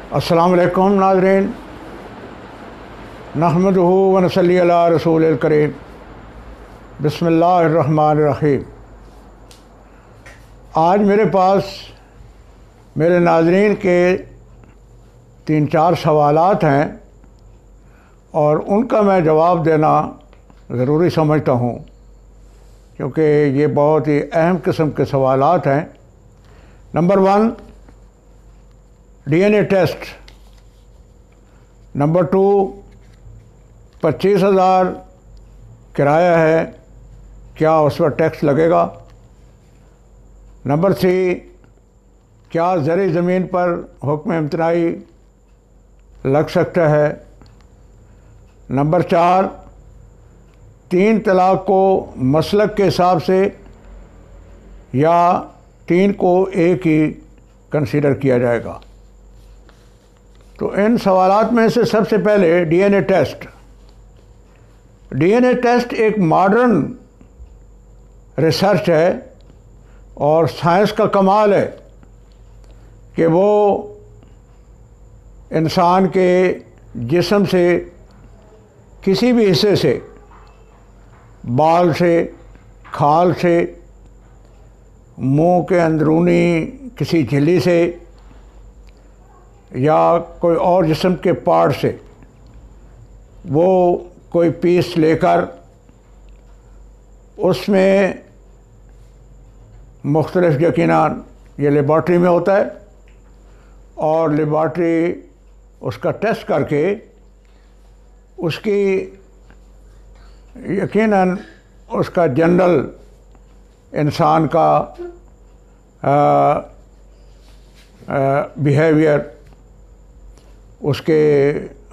अस्सलामु अलैकुम नाज़रीन, नहमदुहु व नसल्ली अला रसूलिल करीम, बिस्मिल्लाहिर्रहमानिर्रहीम। आज मेरे पास मेरे नाज़रीन के 3-4 सवालात हैं और उनका मैं जवाब देना ज़रूरी समझता हूँ, क्योंकि ये बहुत ही अहम किस्म के सवालात हैं। Number 1, DNA test. नंबर 2, 25,000 किराया है, क्या उस पर टैक्स लगेगा? नंबर 3, क्या ज़री ज़मीन पर हुक्म इम्तनाई लग सकता है? नंबर 4, 3 तलाक़ को मसलक के हिसाब से या 3 को एक ही कंसीडर किया जाएगा? तो इन सवालात में से सबसे पहले DNA टेस्ट। DNA टेस्ट एक मॉडर्न रिसर्च है और साइंस का कमाल है कि वो इंसान के जिस्म से किसी भी हिस्से से, बाल से, खाल से, मुंह के अंदरूनी किसी झिल्ली से या कोई और जिस्म के पार्ट से वो कोई पीस लेकर उसमें मुख्तलिफ, यकीनन ये लेबॉर्ट्री में होता है और लेबॉर्ट्री उसका टेस्ट करके उसकी यकीनन उसका जनरल इंसान का बिहेवियर, उसके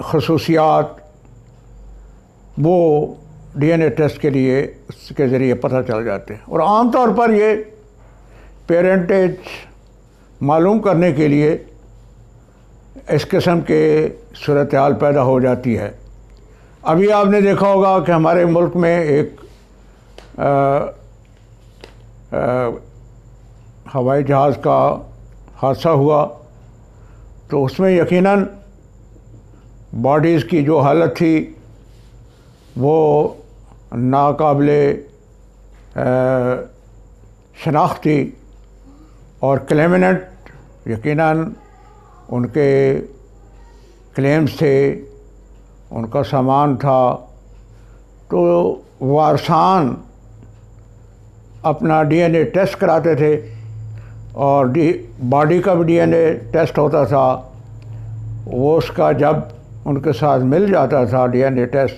खसूसियात, वो DNA टेस्ट के लिए उसके ज़रिए पता चल जाते हैं। और आम तौर पर ये पेरेंटेज मालूम करने के लिए इस किस्म के सूरत हाल पैदा हो जाती है। अभी आपने देखा होगा कि हमारे मुल्क में एक हवाई जहाज़ का हादसा हुआ, तो उसमें यकीनन बॉडीज़ की जो हालत थी वो नाकाबिले शनाख्त थी और क्लेमिनेंट यकीनन उनके क्लेम्स थे, उनका सामान था, तो वारसान अपना DNA टेस्ट कराते थे और बॉडी का भी DNA टेस्ट होता था। वो उसका जब उनके साथ मिल जाता था DNA टेस्ट,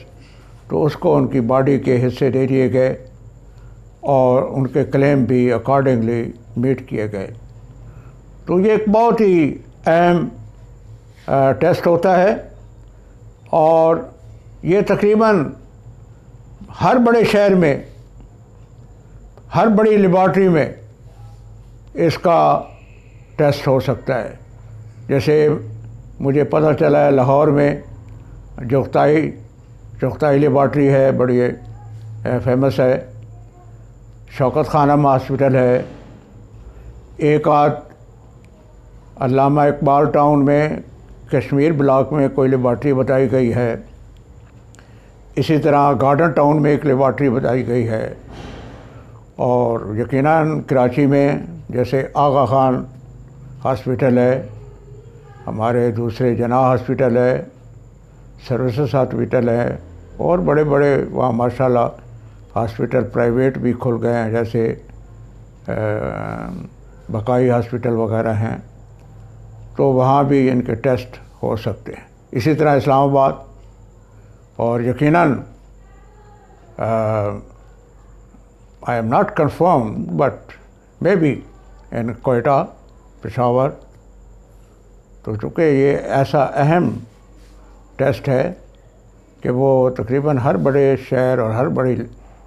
तो उसको उनकी बॉडी के हिस्से दे दिए गए और उनके क्लेम भी अकॉर्डिंगली मीट किए गए। तो ये एक बहुत ही अहम टेस्ट होता है और ये तकरीबन हर बड़े शहर में, हर बड़ी लेबॉर्ट्री में इसका टेस्ट हो सकता है। जैसे मुझे पता चला है लाहौर में चुगताई लेबॉर्ट्री है, बड़ी फेमस है। शौकत खानम हॉस्पिटल है। एक आध अल्लामा इकबाल टाउन में कश्मीर ब्लॉक में कोई लेबॉर्ट्री बताई गई है। इसी तरह गार्डन टाउन में एक लेबॉर्ट्री बताई गई है और यकीनन कराची में जैसे आगा खान हॉस्पिटल है, हमारे दूसरे जना हॉस्पिटल है, सर्विसेज हॉस्पिटल है और बड़े बड़े वहाँ माशाल्लाह हॉस्पिटल प्राइवेट भी खुल गए हैं, जैसे बकाई हॉस्पिटल वगैरह हैं, तो वहाँ भी इनके टेस्ट हो सकते हैं। इसी तरह इस्लामाबाद और यकीनन I am not confirm but may be in Quetta, Peshawar. तो चूँकि ये ऐसा अहम टेस्ट है कि वो तकरीबन हर बड़े शहर और हर बड़ी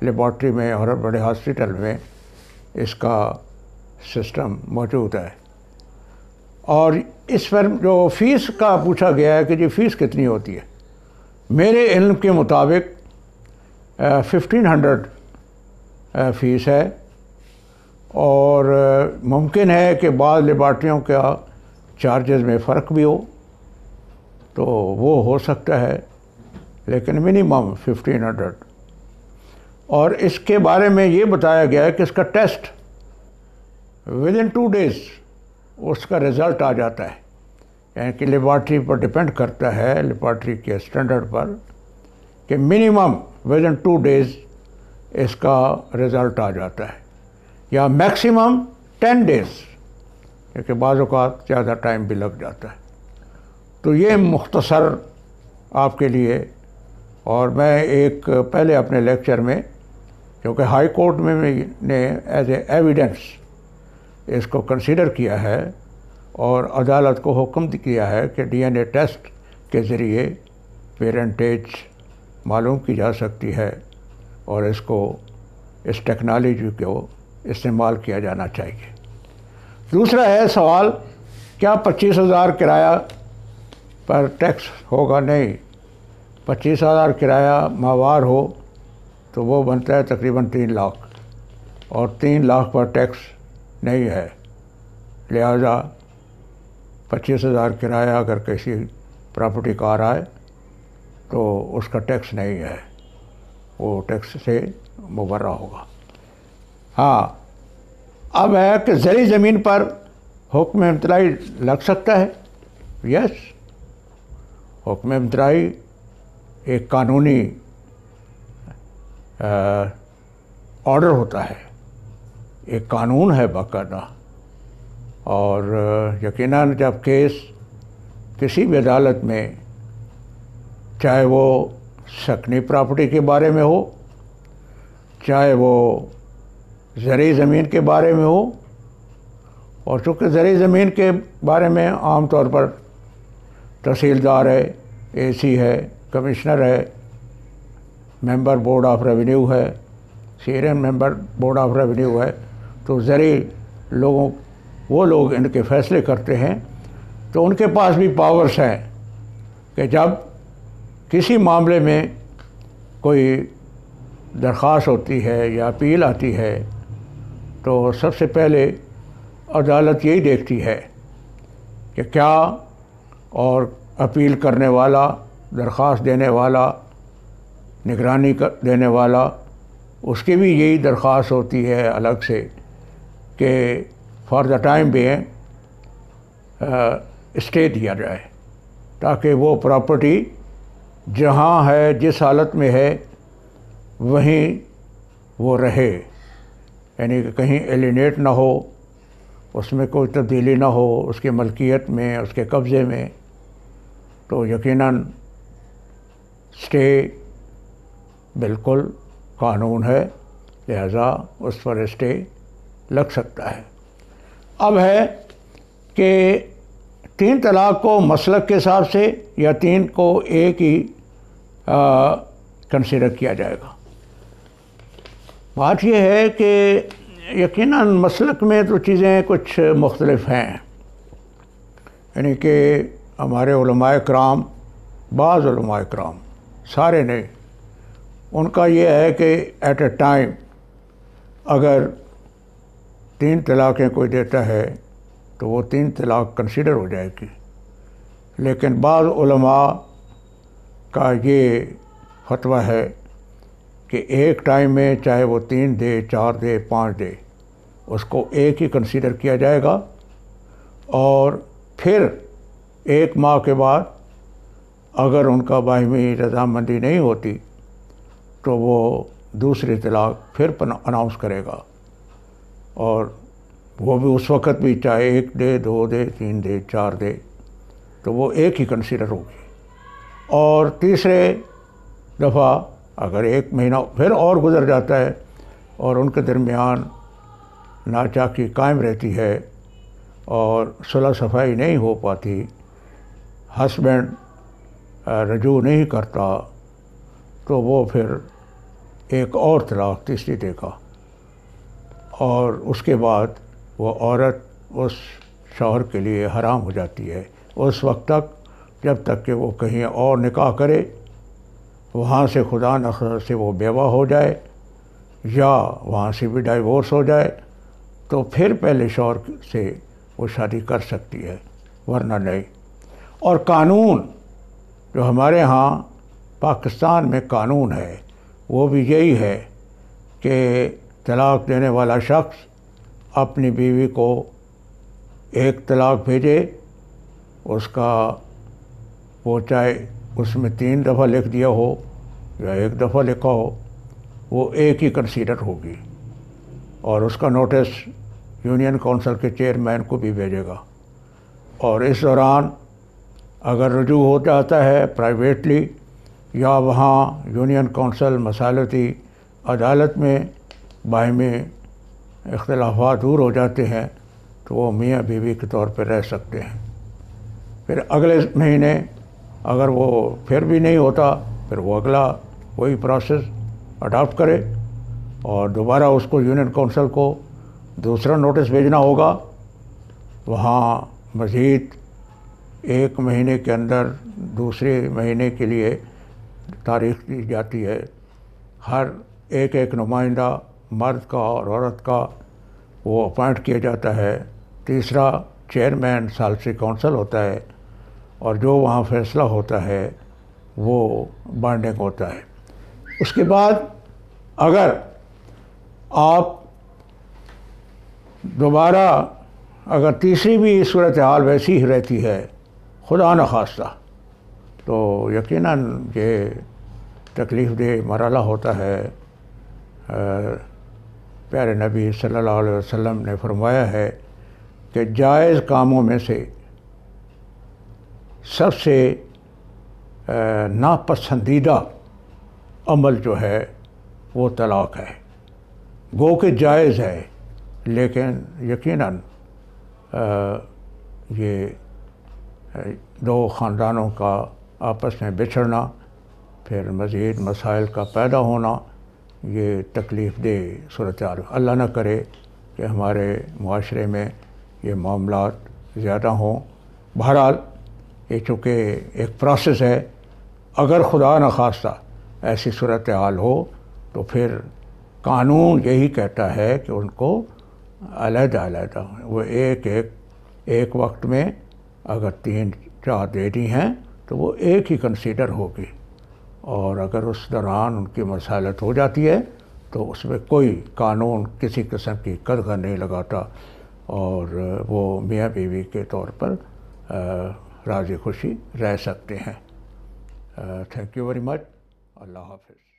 लेबॉर्ट्री में और हर बड़े हॉस्पिटल में इसका सिस्टम मौजूद है। और इस पर जो फ़ीस का पूछा गया है कि जी फ़ीस कितनी होती है, मेरे इल्म के मुताबिक 1500 फ़ीस है और मुमकिन है कि बाद लेबॉर्ट्रियों का चार्जेस में फ़र्क भी हो, तो वो हो सकता है, लेकिन मिनिमम 1500। और इसके बारे में ये बताया गया है कि इसका टेस्ट विद इन 2 डेज़ उसका रिज़ल्ट आ जाता है, यानी कि लेबॉर्ट्री पर डिपेंड करता है, लेबॉर्ट्री के स्टैंडर्ड पर, कि मिनिमम विद इन 2 डेज़ इसका रिज़ल्ट आ जाता है, या मैक्सिमम 10 डेज़, क्योंकि बाज़ औक़ात ज़्यादा टाइम भी लग जाता है। तो ये मुख्तसर आपके लिए, और मैं एक पहले अपने लेक्चर में, क्योंकि हाई कोर्ट में मैंने एज ए एविडेंस इसको कंसीडर किया है और अदालत को हुक्म किया है कि डीएनए टेस्ट के ज़रिए पेरेंटेज मालूम की जा सकती है और इसको, इस टेक्नोलॉजी को इस्तेमाल किया जाना चाहिए। दूसरा है सवाल, क्या 25,000 किराया पर टैक्स होगा? नहीं, 25,000 किराया माहवार हो तो वो बनता है तकरीबन 3 लाख, और 3 लाख पर टैक्स नहीं है। लिहाजा 25,000 किराया अगर किसी प्रॉपर्टी का आ रहा है तो उसका टैक्स नहीं है, वो टैक्स से मुबर्रा होगा। हाँ, अब है कि ज़री ज़मीन पर हुक्म इम्तनाई लग सकता है। यस, हुक्म इम्तनाई एक कानूनी ऑर्डर होता है, एक कानून है बाकायदा, और यकीनन जब केस किसी भी अदालत में, चाहे वो सकनी प्रॉपर्टी के बारे में हो, चाहे वो ज़री ज़मीन के बारे में हो, और चूँकि ज़री ज़मीन के बारे में आम तौर पर तहसीलदार है, एसी है, कमिश्नर है, मेंबर बोर्ड ऑफ रेवेन्यू है, senior member board of revenue है, तो ज़री लोगों, वो लोग इनके फ़ैसले करते हैं। तो उनके पास भी पावर्स हैं कि जब किसी मामले में कोई दरख्वास्त होती है या अपील आती है, तो सबसे पहले अदालत यही देखती है कि क्या और अपील करने वाला, दरख्वास्त देने वाला, निगरानी देने वाला, उसकी भी यही दरख्वास्त होती है अलग से कि for the time being stay दिया जाए, ताकि वो प्रॉपर्टी जहाँ है, जिस हालत में है, वहीं वो रहे, यानी कि कहीं एलिनेट ना हो, उसमें कोई तब्दीली ना हो, उसकी मलकियत में, उसके कब्ज़े में। तो यकीनन स्टे बिल्कुल कानून है, लिहाजा उस पर स्टे लग सकता है। अब है कि 3 तलाक़ को मसलक के हिसाब से या 3 को एक ही कंसीडर किया जाएगा। बात यह है कि यकीनन मसलक में तो चीज़ें कुछ मुख्तलिफ हैं, यानी कि हमारे उलमाए कराम, बाज़ उलमाए कराम, सारे नहीं, उनका ये है कि एट ए टाइम अगर 3 तलाक़ें कोई देता है तो वो 3 तलाक़ कंसीडर हो जाएगी। लेकिन बाज़ उलमा का ये फतवा है कि एक टाइम में चाहे वो 3 दे, 4 दे, 5 दे, उसको एक ही कंसीडर किया जाएगा, और फिर 1 माह के बाद अगर उनका बाहिमी रज़ामंदी नहीं होती तो वो दूसरी तलाक़ फिर अनाउंस करेगा, और वो भी उस वक़्त भी चाहे 1 दे, 2 दे, 3 दे, 4 दे, तो वो एक ही कंसीडर होगी। और तीसरे दफ़ा अगर 1 महीना फिर और गुज़र जाता है और उनके दरमियान नाचाकी कायम रहती है और सुलह सफाई नहीं हो पाती, हस्बैंड रजू नहीं करता, तो वो फिर एक और तलाक़ तीसरी देगा, और उसके बाद वो औरत उस शौहर के लिए हराम हो जाती है उस वक्त तक, जब तक कि वो कहीं और निकाह करे, वहाँ से खुदा न खास्ता से वो बेवा हो जाए या वहाँ से भी डाइवोर्स हो जाए, तो फिर पहले शौहर से वो शादी कर सकती है, वरना नहीं। और कानून जो हमारे यहाँ पाकिस्तान में कानून है वो भी यही है कि तलाक़ देने वाला शख्स अपनी बीवी को एक तलाक़ भेजे, उसका वो चाहे उसमें 3 दफ़ा लिख दिया हो या 1 दफ़ा लिखा हो, वो एक ही कंसीडर होगी और उसका नोटिस यूनियन काउंसिल के चेयरमैन को भी भेजेगा। और इस दौरान अगर रुजू हो जाता है प्राइवेटली या वहाँ यूनियन काउंसिल मसालती अदालत में बाहिमी इख्तिलाफ़ात दूर हो जाते हैं तो वो मियाँ बीवी के तौर पर रह सकते हैं। फिर अगले महीने अगर वो फिर भी नहीं होता, फिर वो अगला वही प्रोसेस अडॉप्ट करे और दोबारा उसको यूनियन काउंसिल को दूसरा नोटिस भेजना होगा। वहाँ मज़ीद 1 महीने के अंदर दूसरे महीने के लिए तारीख़ दी जाती है। हर एक नुमाइंदा मर्द का और औरत का वो अपॉइंट किया जाता है। तीसरा चेयरमैन सालिसी काउंसिल होता है और जो वहाँ फ़ैसला होता है वो बाइंडिंग होता है। उसके बाद अगर आप दोबारा अगर तीसरी भी सूरत हाल वैसी ही रहती है खुदा न खास्ता, तो यकीनन ये तकलीफ़ दह मरहला होता है। प्यारे नबी सल्लल्लाहु अलैहि वसल्लम ने फरमाया है कि जायज़ कामों में से सबसे नापसंदीदा अमल जो है वो तलाक़ है। गो के जायज़ है, लेकिन यकीनन ये 2 ख़ानदानों का आपस में बिछड़ना, फिर मज़ीद मसाइल का पैदा होना, ये तकलीफ़ दह सूरत हाल। अल्लाह न करे कि हमारे मुआशरे में ये मामलात ज़्यादा हों। बहरहाल ये चूँकि एक प्रोसेस है, अगर खुदा न खास्ता ऐसी सूरत हाल हो तो फिर कानून यही कहता है कि उनको अलग-अलग वो एक वक्त में अगर 3-4 देनी हैं तो वो एक ही कंसीडर होगी और अगर उस दौरान उनकी मसालत हो जाती है तो उसमें कोई कानून किसी किस्म की कदर नहीं लगाता और वो मियाँ बीवी के तौर पर राज़ी खुशी रह सकते हैं। Thank you very much. अल्लाह हाफ़िज़।